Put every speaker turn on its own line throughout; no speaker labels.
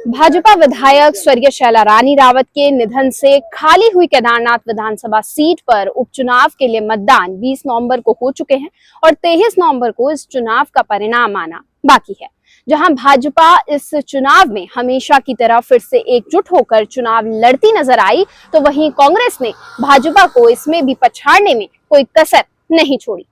भाजपा विधायक स्वर्गीय शैला रानी रावत के निधन से खाली हुई केदारनाथ विधानसभा सीट पर उपचुनाव के लिए मतदान 20 नवंबर को हो चुके हैं और 23 नवंबर को इस चुनाव का परिणाम आना बाकी है। जहां भाजपा इस चुनाव में हमेशा की तरह फिर से एकजुट होकर चुनाव लड़ती नजर आई, तो वहीं कांग्रेस ने भाजपा को इसमें भी पछाड़ने में कोई कसर नहीं छोड़ी।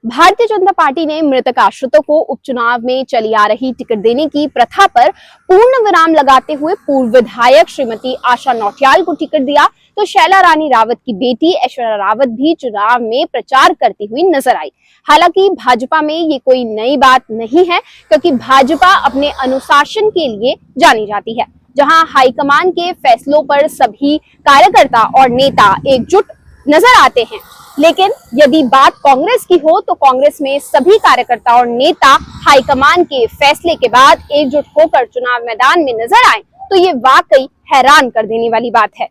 भारतीय जनता पार्टी ने मृतक आश्रितों को उपचुनाव में चली आ रही टिकट देने की प्रथा पर पूर्ण विराम लगाते हुए पूर्व विधायक श्रीमती आशा नौटियाल को टिकट दिया, तो शैला रानी रावत की बेटी ऐश्वर्या रावत भी चुनाव में प्रचार करती हुई नजर आई। हालांकि भाजपा में ये कोई नई बात नहीं है, क्योंकि भाजपा अपने अनुशासन के लिए जानी जाती है, जहां हाईकमान के फैसलों पर सभी कार्यकर्ता और नेता एकजुट नजर आते हैं। लेकिन यदि बात कांग्रेस की हो, तो कांग्रेस में सभी कार्यकर्ता और नेता हाईकमान के फैसले के बाद एकजुट होकर चुनाव मैदान में नजर आए, तो ये वाकई हैरान कर देने वाली बात है।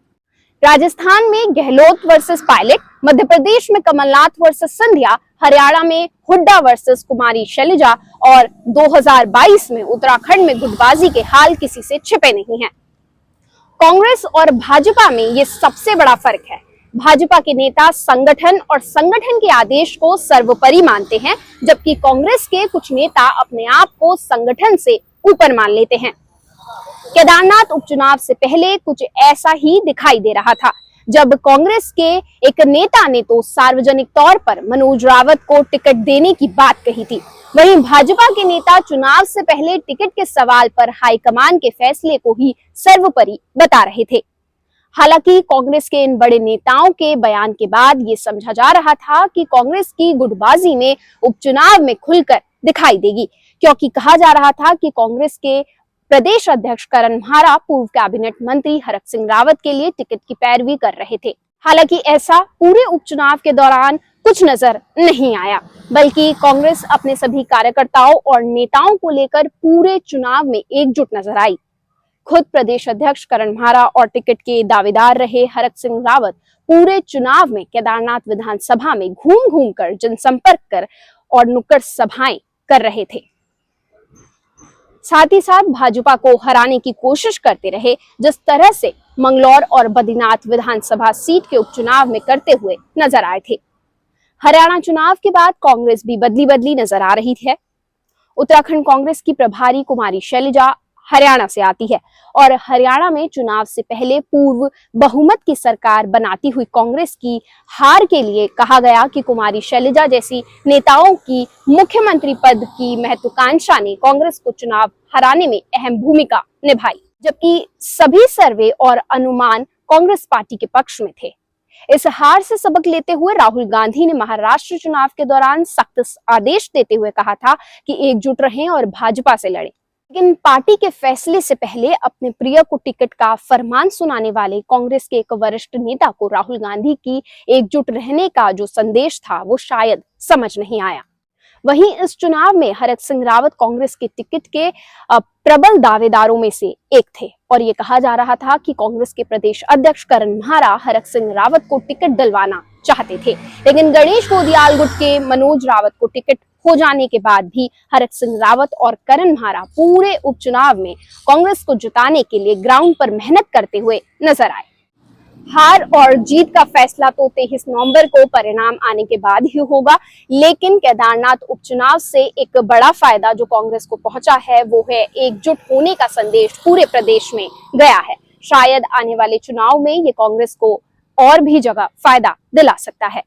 राजस्थान में गहलोत वर्सेस पायलट, मध्य प्रदेश में कमलनाथ वर्सेस सिंधिया, हरियाणा में हुड्डा वर्सेस कुमारी शैलजा और 2022 में उत्तराखंड में गुटबाजी के हाल किसी से छिपे नहीं हैं। कांग्रेस और भाजपा में ये सबसे बड़ा फर्क है। भाजपा के नेता संगठन और संगठन के आदेश को सर्वोपरि मानते हैं, जबकि कांग्रेस के कुछ नेता अपने आप को संगठन से ऊपर मान लेते हैं। केदारनाथ उपचुनाव से पहले कुछ ऐसा ही दिखाई दे रहा था, जब कांग्रेस के एक नेता ने तो सार्वजनिक तौर पर मनोज रावत को टिकट देने की बात कही थी। वहीं भाजपा के नेता चुनाव से पहले टिकट के सवाल पर हाईकमान के फैसले को ही सर्वोपरि बता रहे थे। हालांकि कांग्रेस के इन बड़े नेताओं के बयान के बाद ये समझा जा रहा था कि कांग्रेस की गुटबाजी में उपचुनाव में खुलकर दिखाई देगी, क्योंकि कहा जा रहा था कि कांग्रेस के प्रदेश अध्यक्ष करण म्हारा पूर्व कैबिनेट मंत्री हरक सिंह रावत के लिए टिकट की पैरवी कर रहे थे। हालांकि ऐसा पूरे उपचुनाव के दौरान कुछ नजर नहीं आया, बल्कि कांग्रेस अपने सभी कार्यकर्ताओं और नेताओं को लेकर पूरे चुनाव में एकजुट नजर आई। खुद प्रदेश अध्यक्ष करण म्हारा और टिकट के दावेदार रहे हरक सिंह रावत पूरे चुनाव में केदारनाथ विधानसभा में घूम घूम कर जनसंपर्क कर और नुक्कड़ सभाएं कर रहे थे। साथ ही साथ भाजपा को हराने की कोशिश करते रहे, जिस तरह से मंगलौर और बद्रीनाथ विधानसभा सीट के उपचुनाव में करते हुए नजर आए थे। हरियाणा चुनाव के बाद कांग्रेस भी बदली बदली नजर आ रही है। उत्तराखंड कांग्रेस की प्रभारी कुमारी शैलजा हरियाणा से आती है और हरियाणा में चुनाव से पहले पूर्व बहुमत की सरकार बनाती हुई कांग्रेस की हार के लिए कहा गया कि कुमारी शैलजा जैसी नेताओं की मुख्यमंत्री पद की महत्वाकांक्षा ने कांग्रेस को चुनाव हराने में अहम भूमिका निभाई, जबकि सभी सर्वे और अनुमान कांग्रेस पार्टी के पक्ष में थे। इस हार से सबक लेते हुए राहुल गांधी ने महाराष्ट्र चुनाव के दौरान सख्त आदेश देते हुए कहा था कि एकजुट रहें और भाजपा से लड़ें। लेकिन पार्टी के फैसले से पहले अपने प्रिय को टिकट का फरमान सुनाने वाले कांग्रेस के एक वरिष्ठ नेता को राहुल गांधी की एकजुट रहने का जो संदेश था, वो शायद समझ नहीं आया। वहीं इस चुनाव में हरक सिंह रावत कांग्रेस के टिकट के प्रबल दावेदारों में से एक थे और ये कहा जा रहा था कि कांग्रेस के प्रदेश अध्यक्ष करण म्हारा हरक सिंह रावत को टिकट दिलवाना चाहते थे। लेकिन गणेश गोदियाल गुट के मनोज रावत को टिकट हो जाने के बाद भी हरक सिंह रावत और करण म्हारा पूरे उपचुनाव में कांग्रेस को जिताने के लिए ग्राउंड पर मेहनत करते हुए नजर आए। हार और जीत का फैसला तो 23 नवंबर को परिणाम आने के बाद ही होगा, लेकिन केदारनाथ उपचुनाव से एक बड़ा फायदा जो कांग्रेस को पहुंचा है, वो है एकजुट होने का संदेश पूरे प्रदेश में गया है। शायद आने वाले चुनाव में ये कांग्रेस को और भी जगह फायदा दिला सकता है।